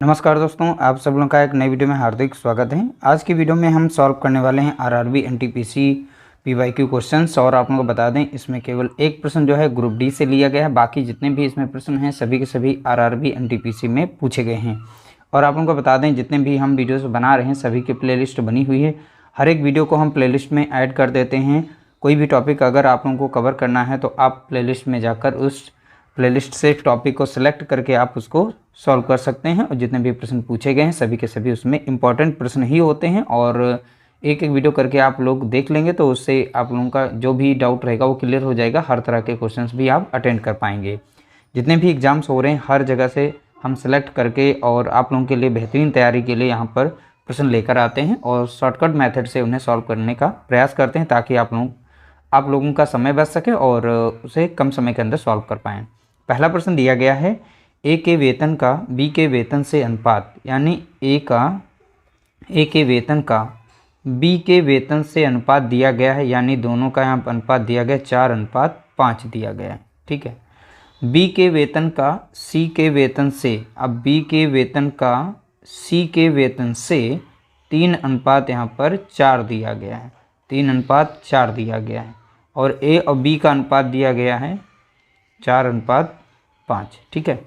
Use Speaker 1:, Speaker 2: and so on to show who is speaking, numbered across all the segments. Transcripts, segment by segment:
Speaker 1: नमस्कार दोस्तों, आप सब लोगों का एक नई वीडियो में हार्दिक स्वागत है। आज की वीडियो में हम सॉल्व करने वाले हैं आरआरबी एनटीपीसी पीवाईक्यू क्वेश्चंस। और आप लोगों को बता दें, इसमें केवल एक प्रश्न जो है ग्रुप डी से लिया गया है। बाकी जितने भी इसमें प्रश्न हैं सभी के सभी आरआरबी एनटीपीसी में पूछे गए हैं। और आप लोगों को बता दें, जितने भी हम वीडियोज़ बना रहे हैं सभी की प्ले बनी हुई है। हर एक वीडियो को हम प्ले में ऐड कर देते हैं। कोई भी टॉपिक अगर आप लोगों को कवर करना है तो आप प्ले में जाकर उस प्लेलिस्ट से टॉपिक को सिलेक्ट करके आप उसको सॉल्व कर सकते हैं। और जितने भी प्रश्न पूछे गए हैं सभी के सभी उसमें इंपॉर्टेंट प्रश्न ही होते हैं। और एक एक वीडियो करके आप लोग देख लेंगे तो उससे आप लोगों का जो भी डाउट रहेगा वो क्लियर हो जाएगा। हर तरह के क्वेश्चंस भी आप अटेंड कर पाएंगे। जितने भी एग्जाम्स हो रहे हैं हर जगह से हम सेलेक्ट करके और आप लोगों के लिए बेहतरीन तैयारी के लिए यहाँ पर प्रश्न लेकर आते हैं और शॉर्टकट मेथड से उन्हें सॉल्व करने का प्रयास करते हैं, ताकि आप लोगों का समय बच सके और उसे कम समय के अंदर सॉल्व कर पाएँ। पहला प्रश्न दिया गया है, ए के वेतन का बी के वेतन से अनुपात, यानी ए के वेतन का बी के वेतन से अनुपात दिया गया है, यानी दोनों का यहाँ पर अनुपात दिया गया 4:5 दिया गया है। ठीक है। बी के वेतन का सी के वेतन से, अब बी के वेतन का सी के वेतन से 3:4 यहाँ पर 4 दिया गया है। 3:4 दिया गया है। और ए और बी का अनुपात दिया गया है 4:5। ठीक है।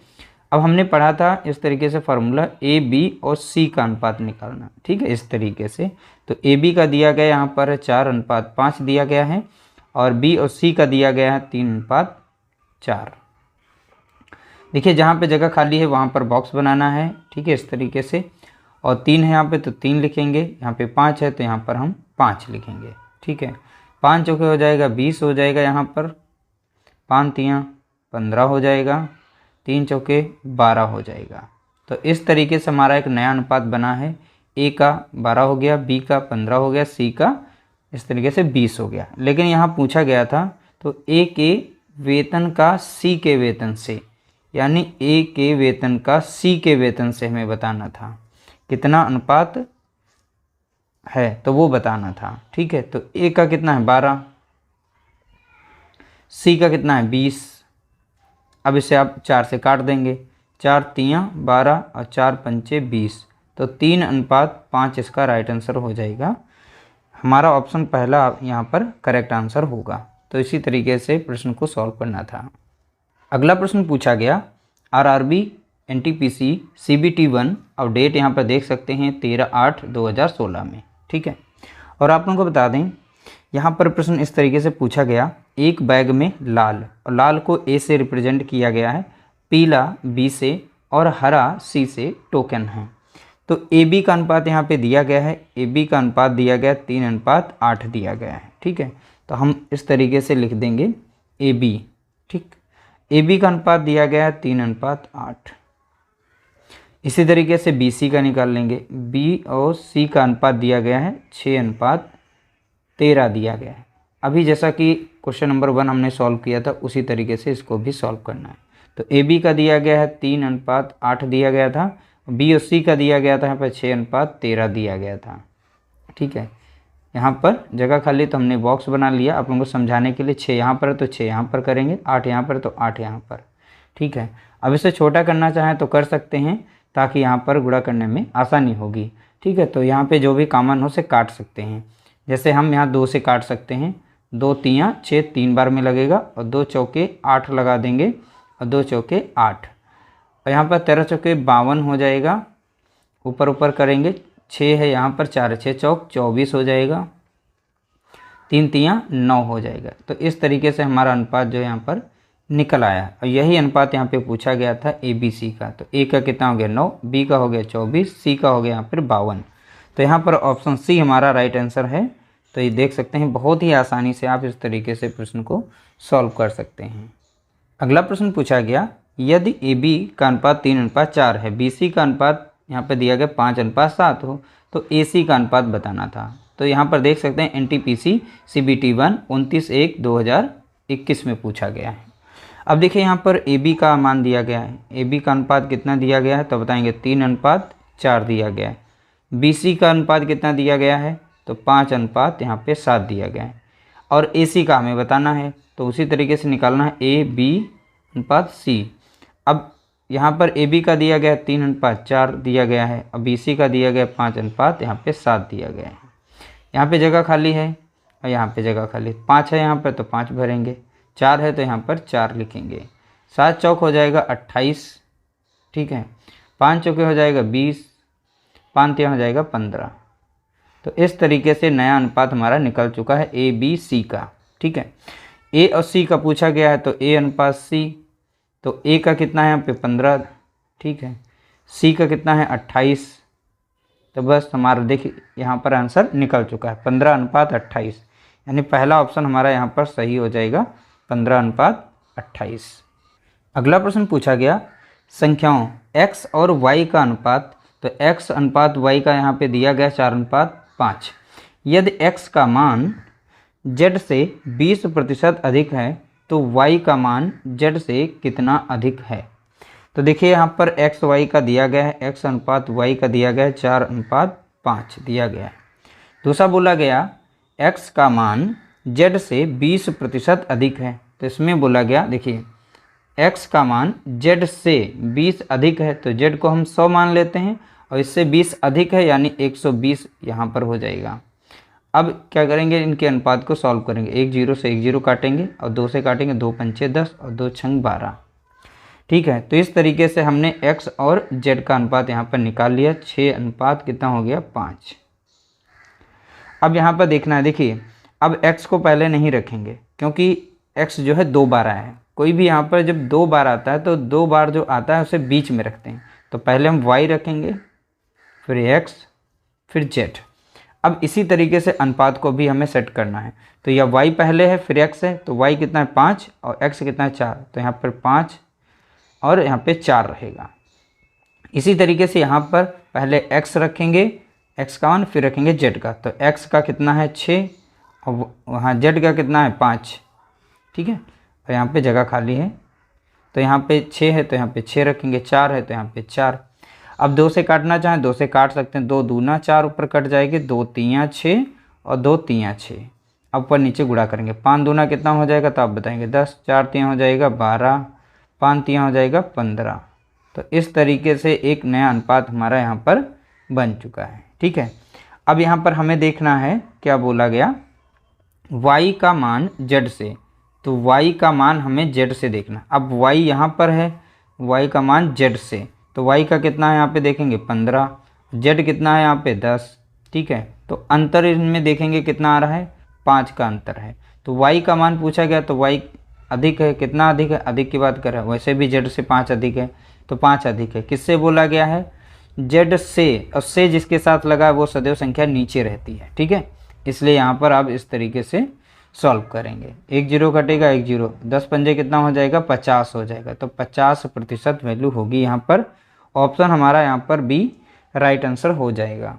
Speaker 1: अब हमने पढ़ा था इस तरीके से फार्मूला ए बी और सी का अनुपात निकालना। ठीक है, इस तरीके से। तो ए बी का दिया गया यहाँ पर 4:5 दिया गया है और बी और सी का दिया गया है 3:4। देखिए, जहाँ पे जगह खाली है वहाँ पर बॉक्स बनाना है। ठीक है, इस तरीके से। और 3 है यहाँ पे तो 3 लिखेंगे, यहाँ पे 5 है तो यहाँ पर हम 5 लिखेंगे। ठीक है। 5 चौके हो जाएगा 20 हो जाएगा, यहाँ पर 5 तियाँ 15 हो जाएगा, 3 चौके 12 हो जाएगा। तो इस तरीके से हमारा एक नया अनुपात बना है। ए का 12 हो गया, बी का 15 हो गया, सी का इस तरीके से 20 हो गया। लेकिन यहाँ पूछा गया था तो ए के वेतन का सी के वेतन से, यानी ए के वेतन का सी के वेतन से हमें बताना था कितना अनुपात है, तो वो बताना था। ठीक है। तो ए का कितना है 12, सी का कितना है 20। अब इसे आप 4 से काट देंगे, 4 तियाँ 12 और 4 पंचे 20, तो 3:5 इसका राइट आंसर हो जाएगा। हमारा ऑप्शन पहला यहाँ पर करेक्ट आंसर होगा। तो इसी तरीके से प्रश्न को सॉल्व करना था। अगला प्रश्न पूछा गया, आरआरबी एनटीपीसी सीबीटी 1, अब डेट यहाँ पर देख सकते हैं 13/8/2016 में। ठीक है। और आप लोगों को बता दें, यहाँ पर प्रश्न इस तरीके से पूछा गया, एक बैग में लाल, और लाल को ए से रिप्रेजेंट किया गया है, पीला बी से और हरा सी से टोकन है। तो ए बी का अनुपात यहाँ पे दिया गया है, ए बी का अनुपात दिया गया 3:8 दिया गया है। ठीक है। तो हम इस तरीके से लिख देंगे ए बी। ठीक, ए बी का अनुपात दिया गया है 3:8। इसी तरीके से बी सी का निकाल लेंगे, बी और सी का अनुपात दिया गया है 6:13 दिया गया है। अभी जैसा कि क्वेश्चन नंबर 1 हमने सॉल्व किया था उसी तरीके से इसको भी सॉल्व करना है। तो ए बी का दिया गया है 3:8 दिया गया था, बी और सी का दिया गया था यहाँ पर 6:13 दिया गया था। ठीक है। यहाँ पर जगह खाली तो हमने बॉक्स बना लिया आप लोगों को समझाने के लिए। 6 यहाँ पर है तो 6 यहाँ पर करेंगे, 8 यहाँ पर तो 8 यहाँ पर। ठीक है। अब इसे छोटा करना चाहें तो कर सकते हैं, ताकि यहाँ पर गुणा करने में आसानी होगी। ठीक है। तो यहाँ पे जो भी कॉमन हो से काट सकते हैं। जैसे हम यहाँ 2 से काट सकते हैं, 2 तियाँ 6 3 बार में लगेगा, और 2 चौके 8 लगा देंगे, और 2 चौके 8, और यहाँ पर 13 चौके 52 हो जाएगा। ऊपर ऊपर करेंगे, 6 है यहाँ पर, 4 6 चौक 24 हो जाएगा, 3 तियाँ 9 हो जाएगा। तो इस तरीके से हमारा अनुपात जो यहाँ पर निकल आया। और यही अनुपात यहाँ पे पूछा गया था ए बी सी का। तो ए का कितना हो गया 9, बी का हो गया 24, सी का हो गया यहाँ पर 52। तो यहाँ पर ऑप्शन सी हमारा राइट आंसर है। तो ये देख सकते हैं, बहुत ही आसानी से आप इस तरीके से प्रश्न को सॉल्व कर सकते हैं। अगला प्रश्न पूछा गया, यदि ए बी का अनुपात 3:4 है, बी सी का अनुपात यहाँ पर दिया गया 5:7 हो, तो ए सी का अनुपात बताना था। तो यहाँ पर देख सकते हैं एनटीपीसी सीबीटी 1 29/1/2021 में पूछा गया है। अब देखिए यहाँ पर ए बी का मान दिया गया है, ए बी का अनुपात कितना दिया गया है तो बताएंगे 3:4 दिया गया है। बी सी का अनुपात कितना दिया गया है तो 5:7 यहाँ पे 7 दिया गया है। और ए सी का हमें बताना है, तो उसी तरीके से निकालना है ए बी अनुपात सी। अब यहाँ पर ए बी का दिया गया 3:4 दिया गया है, अब बी सी का दिया गया 5 यहाँ पे 7 दिया गया है। यहाँ पे जगह खाली है और यहाँ पे जगह खाली 5 है, यहाँ पर तो 5 भरेंगे, 4 है तो यहाँ पर 4 लिखेंगे। 7 चौक हो जाएगा 28, ठीक है, 5 चौके हो जाएगा 20, 5 तिया हो जाएगा 15। तो इस तरीके से नया अनुपात हमारा निकल चुका है ए बी सी का, ठीक है। ए और सी का पूछा गया है तो ए अनुपात सी, तो ए का कितना है यहाँ पे 15, ठीक है, सी का कितना है 28। तो बस हमारा देखिए यहाँ पर आंसर निकल चुका है 15:28, यानी पहला ऑप्शन हमारा यहाँ पर सही हो जाएगा 15:28। अगला प्रश्न पूछा गया संख्याओं x और y का अनुपात, तो x अनुपात y का यहाँ पे दिया गया 4:5। यदि x का मान z से 20% अधिक है तो y का मान z से कितना अधिक है। तो देखिए यहाँ पर x y का दिया गया है, x अनुपात y का दिया गया है 4:5 दिया गया है। दूसरा बोला गया x का मान z से 20% अधिक है, तो इसमें बोला गया देखिए x का मान z से 20 अधिक है तो z को हम 100 मान लेते हैं और इससे 20 अधिक है यानी 120 यहाँ पर हो जाएगा। अब क्या करेंगे, इनके अनुपात को सॉल्व करेंगे, 1 0 से 1 0 काटेंगे और 2 से काटेंगे, 2 पंचे 10 और 2 छंग 12, ठीक है। तो इस तरीके से हमने x और z का अनुपात यहाँ पर निकाल लिया। 6 अनुपात कितना हो गया 5। अब यहाँ पर देखना है, देखिए अब x को पहले नहीं रखेंगे क्योंकि x जो है 2 बार आया है। कोई भी यहाँ पर जब 2 बार आता है तो 2 बार जो आता है उसे बीच में रखते हैं। तो पहले हम y रखेंगे, फिर x, फिर z। अब इसी तरीके से अनुपात को भी हमें सेट करना है। तो यह y पहले है फिर x है, तो y कितना है 5 और x कितना है 4, तो यहाँ पर 5 और यहाँ पे 4 रहेगा। इसी तरीके से यहाँ पर पहले x रखेंगे, x का मान, फिर रखेंगे z का। तो x का कितना है 6 और वहाँ z का कितना है 5, ठीक है। और यहाँ पे जगह खाली है तो यहाँ पे 6 है तो यहाँ पे 6 रखेंगे, 4 है तो यहाँ पे 4। अब 2 से काटना चाहें 2 से काट सकते हैं, 2 दूना 4 ऊपर कट जाएगी, 2 तियाँ 6 और 2 तियाँ 6। अब ऊपर नीचे गुणा करेंगे, 5 दूना कितना हो जाएगा तो आप बताएंगे 10, 4 तियाँ हो जाएगा 12, 5 तियाँ हो जाएगा 15। तो इस तरीके से एक नया अनुपात हमारा यहाँ पर बन चुका है, ठीक है। अब यहाँ पर हमें देखना है क्या बोला गया, y का मान z से, तो y का मान हमें z से देखना। अब y यहाँ पर है, y का मान z से, तो y का कितना है यहाँ पे देखेंगे 15, z कितना है यहाँ पे 10, ठीक है। तो अंतर इनमें देखेंगे कितना आ रहा है, 5 का अंतर है। तो y का मान पूछा गया तो y अधिक है, कितना अधिक है, अधिक की बात कर रहा है, वैसे भी z से 5 अधिक है तो 5 अधिक है। किससे बोला गया है, z से, और से जिसके साथ लगा है वो सदैव संख्या नीचे रहती है, ठीक है। इसलिए यहाँ पर आप इस तरीके से सॉल्व करेंगे, 1 0 कटेगा 1 0, 10 पंजे कितना हो जाएगा 50 हो जाएगा। तो 50% वैल्यू होगी यहाँ पर, ऑप्शन हमारा यहाँ पर बी राइट आंसर हो जाएगा।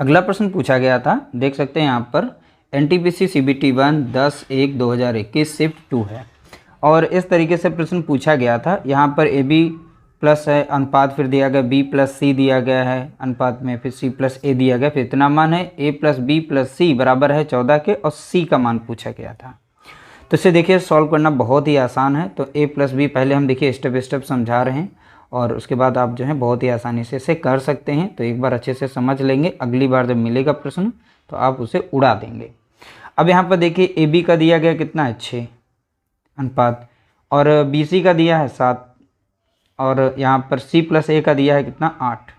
Speaker 1: अगला प्रश्न पूछा गया था, देख सकते हैं यहाँ पर NTPC CBT 1 10/1/2021 शिफ्ट 2 है और इस तरीके से प्रश्न पूछा गया था। यहाँ पर AB प्लस है अनुपात, फिर दिया गया B प्लस C दिया गया है अनुपात में, फिर C प्लस A दिया गया, फिर इतना मान है A plus B plus C बराबर है 14 के, और C का मान पूछा गया था। तो इसे देखिए सॉल्व करना बहुत ही आसान है। तो A प्लस B पहले हम देखिए स्टेप स्टेप समझा रहे हैं और उसके बाद आप जो है बहुत ही आसानी से इसे कर सकते हैं। तो एक बार अच्छे से समझ लेंगे, अगली बार जब मिलेगा प्रश्न तो आप उसे उड़ा देंगे। अब यहाँ पर देखिए AB का दिया गया कितना है 6 अनुपात, और BC का दिया है 7, और यहाँ पर C प्लस A का दिया है कितना 8।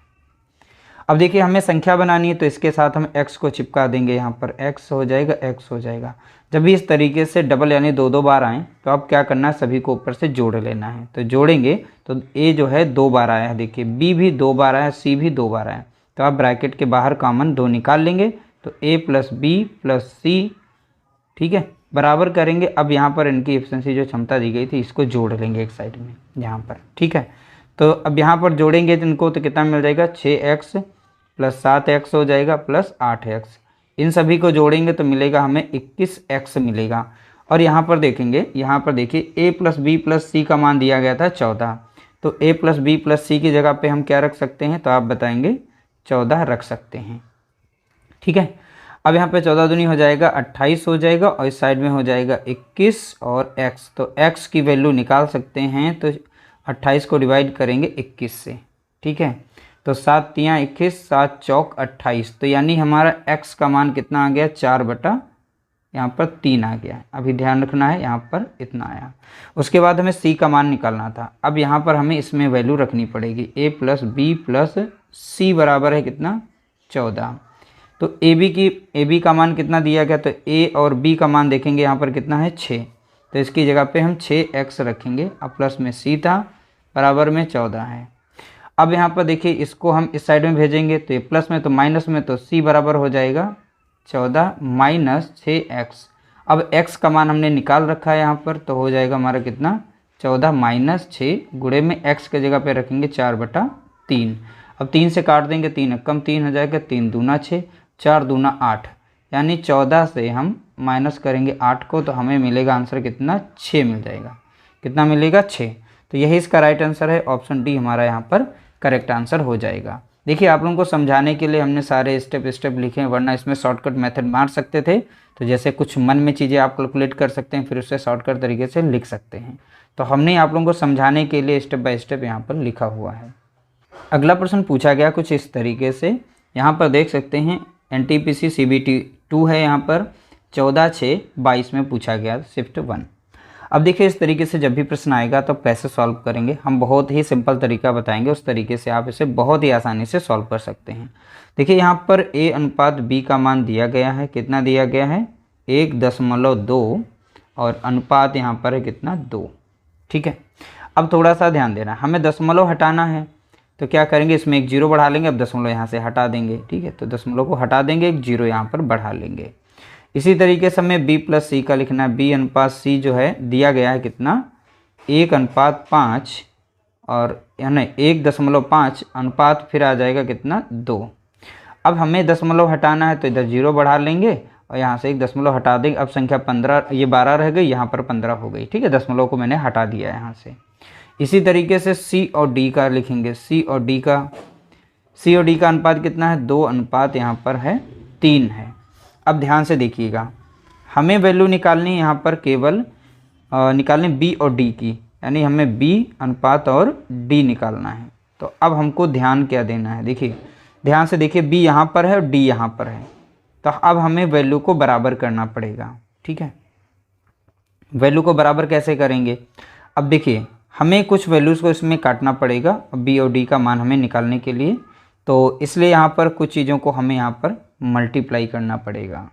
Speaker 1: अब देखिए हमें संख्या बनानी है तो इसके साथ हम x को चिपका देंगे, यहाँ पर x हो जाएगा x हो जाएगा। जब भी इस तरीके से डबल यानी 2 बार आएँ तो आप क्या करना है, सभी को ऊपर से जोड़ लेना है। तो जोड़ेंगे तो A जो है 2 बार आया है, देखिए B भी 2 बार आया, C भी 2 बार आया, तो आप ब्रैकेट के बाहर कॉमन 2 निकाल लेंगे। तो A plus B plus C, ठीक है, बराबर करेंगे। अब यहाँ पर इनकी एफिशिएंसी जो क्षमता दी गई थी इसको जोड़ लेंगे एक साइड में यहाँ पर, ठीक है। तो अब यहाँ पर जोड़ेंगे तो इनको तो कितना मिल जाएगा 6x प्लस 7x हो जाएगा प्लस 8x। इन सभी को जोड़ेंगे तो मिलेगा हमें 21x मिलेगा। और यहाँ पर देखेंगे, यहाँ पर देखिए A plus B plus C का मान दिया गया था 14, तो A plus B plus C की जगह पे हम क्या रख सकते हैं, तो आप बताएंगे 14 रख सकते हैं, ठीक है। अब यहाँ पे 14 दूनी हो जाएगा 28 हो जाएगा, और इस साइड में हो जाएगा 21 और x, तो x की वैल्यू निकाल सकते हैं। तो 28 को डिवाइड करेंगे 21 से, ठीक है। तो 7 तियाँ 21, 7 चौक 28, तो यानी हमारा x का मान कितना आ गया, 4 बटा यहाँ पर 3 आ गया। अभी ध्यान रखना है, यहाँ पर इतना आया। उसके बाद हमें c का मान निकालना था। अब यहाँ पर हमें इसमें वैल्यू रखनी पड़ेगी, a plus B plus c बराबर है कितना, 14। तो ए बी का मान कितना दिया गया, तो a और b का मान देखेंगे यहाँ पर कितना है, 6। तो इसकी जगह पे हम 6x रखेंगे। अब प्लस में c था, बराबर में 14 है। अब यहाँ पर देखिए इसको हम इस साइड में भेजेंगे, तो ये प्लस में तो माइनस में, तो c बराबर हो जाएगा 14 माइनस 6x। अब x का मान हमने निकाल रखा है यहाँ पर, तो हो जाएगा हमारा कितना, 14 माइनस 6 गुणे में x के जगह पे रखेंगे 4 बटा 3। अब 3 से काट देंगे, 3 कम 3 हो जाएगा, 3 दूना 6, 4 दूना 8, यानी 14 से हम माइनस करेंगे 8 को, तो हमें मिलेगा आंसर कितना, 6 मिल जाएगा। कितना मिलेगा, 6। तो यही इसका राइट आंसर है, ऑप्शन डी हमारा यहाँ पर करेक्ट आंसर हो जाएगा। देखिए आप लोगों को समझाने के लिए हमने सारे स्टेप लिखे हैं, वरना इसमें शॉर्टकट मेथड मार सकते थे। तो जैसे कुछ मन में चीज़ें आप कैलकुलेट कर सकते हैं, फिर उससे शॉर्टकट तरीके से लिख सकते हैं। तो हमने आप लोगों को समझाने के लिए स्टेप बाय स्टेप यहाँ पर लिखा हुआ है। अगला प्रश्न पूछा गया कुछ इस तरीके से, यहाँ पर देख सकते हैं NTPC CBT 2 है, यहाँ पर 14/6/22 में पूछा गया शिफ्ट 1। अब देखिए इस तरीके से जब भी प्रश्न आएगा तो कैसे सॉल्व करेंगे, हम बहुत ही सिंपल तरीका बताएंगे, उस तरीके से आप इसे बहुत ही आसानी से सॉल्व कर सकते हैं। देखिए यहाँ पर a अनुपात b का मान दिया गया है, कितना दिया गया है, 1.2, और अनुपात यहाँ पर है कितना, 2, ठीक है। अब थोड़ा सा ध्यान देना, हमें दशमलव हटाना है, तो क्या करेंगे, इसमें एक 0 बढ़ा लेंगे। अब दशमलव यहाँ से हटा देंगे, ठीक है, तो दशमलव को हटा देंगे, एक 0 यहाँ पर बढ़ा लेंगे। इसी तरीके से हमें b प्लस c का लिखना है। b अनुपात c जो है दिया गया है कितना, 1:5, और यानी 1.5 अनुपात फिर आ जाएगा कितना, 2। अब हमें दशमलव हटाना है, तो इधर 0 बढ़ा लेंगे और यहाँ से एक दशमलव हटा देंगे। अब संख्या 15, ये 12 रह गई, यहाँ पर 15 हो गई, ठीक है, दशमलव को मैंने हटा दिया है यहाँ से। इसी तरीके से c और d का लिखेंगे। c और d का अनुपात कितना है, 2 अनुपात यहाँ पर है 3 है। अब ध्यान से देखिएगा, हमें वैल्यू निकालनी है यहाँ पर, केवल निकालनी b और d की, यानी हमें b अनुपात और d निकालना है। तो अब हमको ध्यान क्या देना है, देखिए ध्यान से देखिए, b यहाँ पर है और d यहाँ पर है, तो अब हमें वैल्यू को बराबर करना पड़ेगा, ठीक है। वैल्यू को बराबर कैसे करेंगे, अब देखिए हमें कुछ वैल्यूज़ को इसमें काटना पड़ेगा b और d का मान हमें निकालने के लिए, तो इसलिए यहाँ पर कुछ चीज़ों को हमें यहाँ पर मल्टीप्लाई करना पड़ेगा।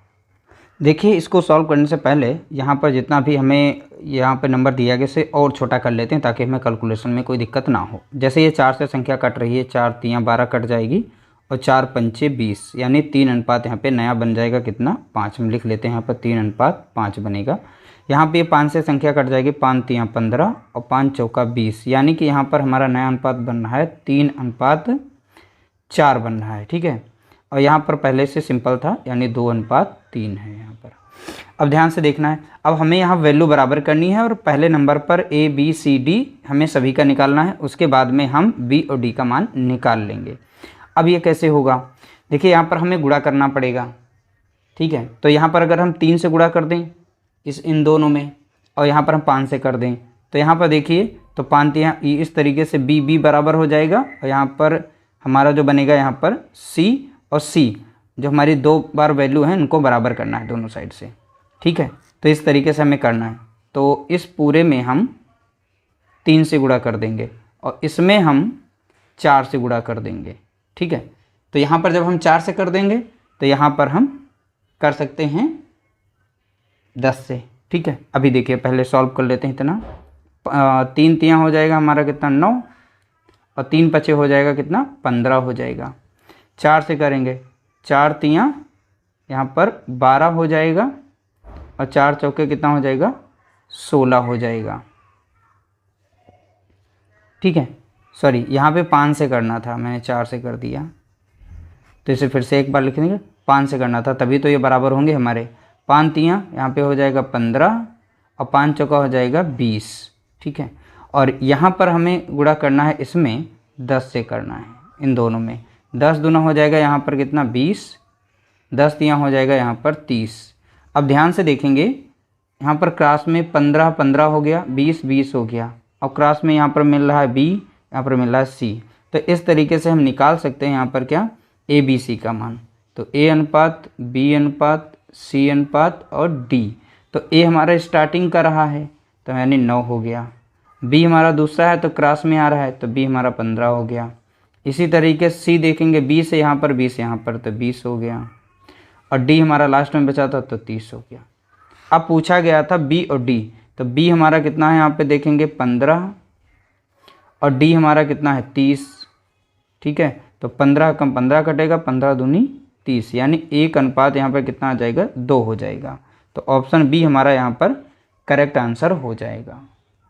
Speaker 1: देखिए इसको सॉल्व करने से पहले यहाँ पर जितना भी हमें यहाँ पर नंबर दिया गया से और छोटा कर लेते हैं, ताकि हमें कैलकुलेशन में कोई दिक्कत ना हो। जैसे ये 4 से संख्या कट रही है, 4 तियाँ 12 कट जाएगी, और 4 पंचे 20, यानी 3 अनुपात यहाँ पे नया बन जाएगा कितना, 5। हम लिख लेते हैं यहाँ पर 3:5 बनेगा। यहाँ पे 5 से संख्या कट जाएगी, 5 तियाँ 15 और 5 चौका 20, यानी कि यहाँ पर हमारा नया अनुपात बन रहा है 3:4 बन रहा है, ठीक है। और यहाँ पर पहले से सिंपल था, यानी 2:3 है यहाँ पर। अब ध्यान से देखना है, अब हमें यहाँ वैल्यू बराबर करनी है, और पहले नंबर पर a b c d हमें सभी का निकालना है, उसके बाद में हम b और d का मान निकाल लेंगे। अब ये कैसे होगा, देखिए यहाँ पर हमें गुणा करना पड़ेगा, ठीक है। तो यहाँ पर अगर हम 3 से गुणा कर दें इन दोनों में, और यहाँ पर हम 5 से कर दें, तो यहाँ पर देखिए, तो 5 यहाँ इस तरीके से b बराबर हो जाएगा, और यहाँ पर हमारा जो बनेगा यहाँ पर c और c, जो हमारी 2 बार वैल्यू हैं, उनको बराबर करना है दोनों साइड से, ठीक है। तो इस तरीके से हमें करना है। तो इस पूरे में हम 3 से गुणा कर देंगे, और इसमें हम 4 से गुणा कर देंगे, ठीक है। तो यहाँ पर जब हम 4 से कर देंगे, तो यहाँ पर हम कर सकते हैं 10 से, ठीक है। अभी देखिए पहले सॉल्व कर लेते हैं। इतना 3 तियाँ हो जाएगा हमारा कितना, 9, और 3 पचे हो जाएगा कितना, 15 हो जाएगा। 4 से करेंगे, 4 तियाँ यहाँ पर 12 हो जाएगा, और 4 चौके कितना हो जाएगा, 16 हो जाएगा, ठीक है। सॉरी, यहाँ पे 5 से करना था, मैंने 4 से कर दिया, तो इसे फिर से एक बार लिख देंगे। 5 से करना था, तभी तो ये बराबर होंगे हमारे। 5 तियाँ यहाँ पे हो जाएगा 15, और 5 चौका हो जाएगा 20, ठीक है। और यहाँ पर हमें गुणा करना है, इसमें 10 से करना है, इन दोनों में। 10 दूना हो जाएगा यहाँ पर कितना, 20, 10 तियाँ हो जाएगा यहाँ पर 30। अब ध्यान से देखेंगे, यहाँ पर क्रॉस में 15 15 हो गया, 20 20 हो गया, और क्रॉस में यहाँ पर मिल रहा है बी, यहाँ पर मिल रहा है सी। तो इस तरीके से हम निकाल सकते हैं यहाँ पर क्या, ए बी सी का मान। तो ए अनुपात बी अनुपात सी अनुपात और डी। तो ए हमारा स्टार्टिंग का रहा है तो यानी 9 हो गया, बी हमारा दूसरा है तो क्रॉस में आ रहा है तो बी हमारा 15 हो गया। इसी तरीके से सी देखेंगे, बी से यहाँ पर 20 यहाँ पर तो 20 हो गया, और डी हमारा लास्ट में बचा था तो 30 हो गया। अब पूछा गया था बी और डी, तो बी हमारा कितना है यहाँ पे देखेंगे 15 और डी हमारा कितना है 30। ठीक है, तो 15 कम 15 कटेगा, 15 दूनी 30, यानी 1 अनुपात यहाँ पर कितना आ जाएगा 2 हो जाएगा। तो ऑप्शन बी हमारा यहाँ पर करेक्ट आंसर हो जाएगा।